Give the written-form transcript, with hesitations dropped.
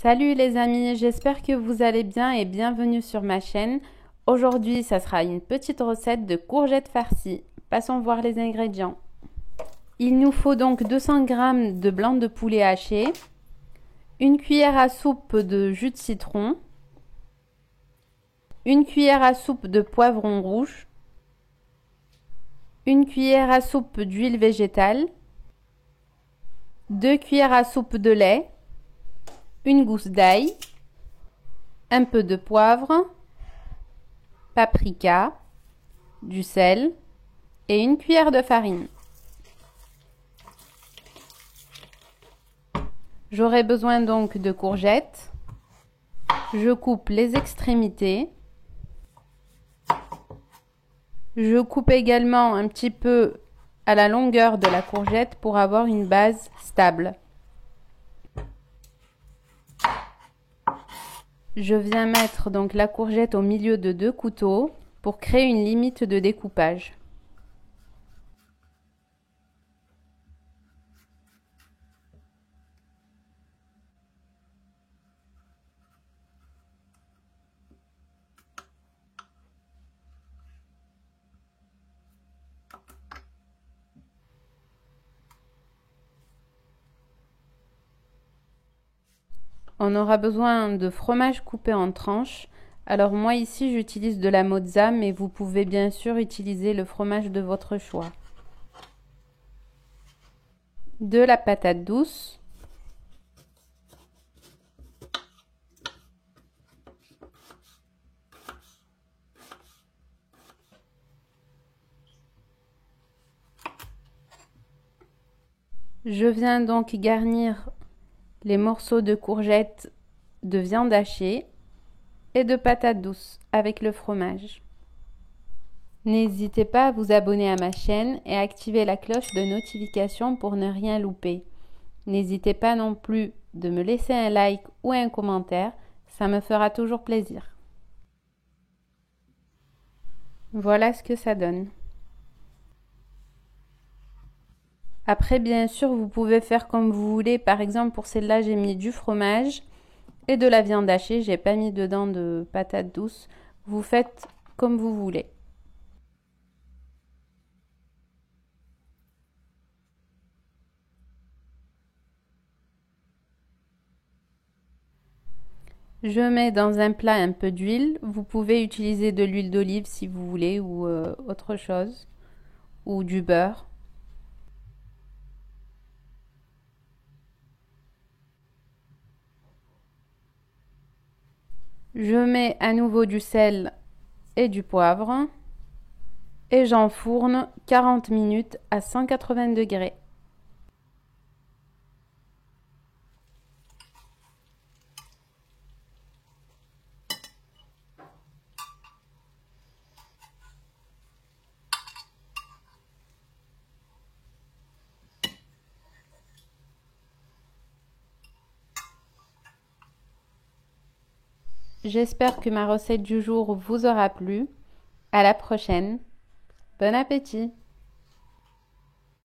Salut les amis, j'espère que vous allez bien et bienvenue sur ma chaîne. Aujourd'hui, ça sera une petite recette de courgettes farcies. Passons voir les ingrédients. Il nous faut donc 200 g de blanc de poulet haché, une cuillère à soupe de jus de citron, une cuillère à soupe de poivron rouge, une cuillère à soupe d'huile végétale, 2 cuillères à soupe de lait, une gousse d'ail, un peu de poivre, paprika, du sel et une cuillère de farine. J'aurai besoin donc de courgettes. Je coupe les extrémités. Je coupe également un petit peu à la longueur de la courgette pour avoir une base stable. Je viens mettre donc la courgette au milieu de 2 couteaux pour créer une limite de découpage. On aura besoin de fromage coupé en tranches. Alors moi ici j'utilise de la mozza, mais vous pouvez bien sûr utiliser le fromage de votre choix. De la patate douce. Je viens donc garnir les morceaux de courgettes de viande hachée et de patates douces avec le fromage. N'hésitez pas à vous abonner à ma chaîne et à activer la cloche de notification pour ne rien louper. N'hésitez pas non plus de me laisser un like ou un commentaire, ça me fera toujours plaisir. Voilà ce que ça donne. Après, bien sûr, vous pouvez faire comme vous voulez. Par exemple, pour celle-là, j'ai mis du fromage et de la viande hachée. J'ai pas mis dedans de patates douces. Vous faites comme vous voulez. Je mets dans un plat un peu d'huile. Vous pouvez utiliser de l'huile d'olive si vous voulez ou autre chose. Ou du beurre. Je mets à nouveau du sel et du poivre. Et j'enfourne 40 minutes à 180 degrés. J'espère que ma recette du jour vous aura plu. À la prochaine. Bon appétit!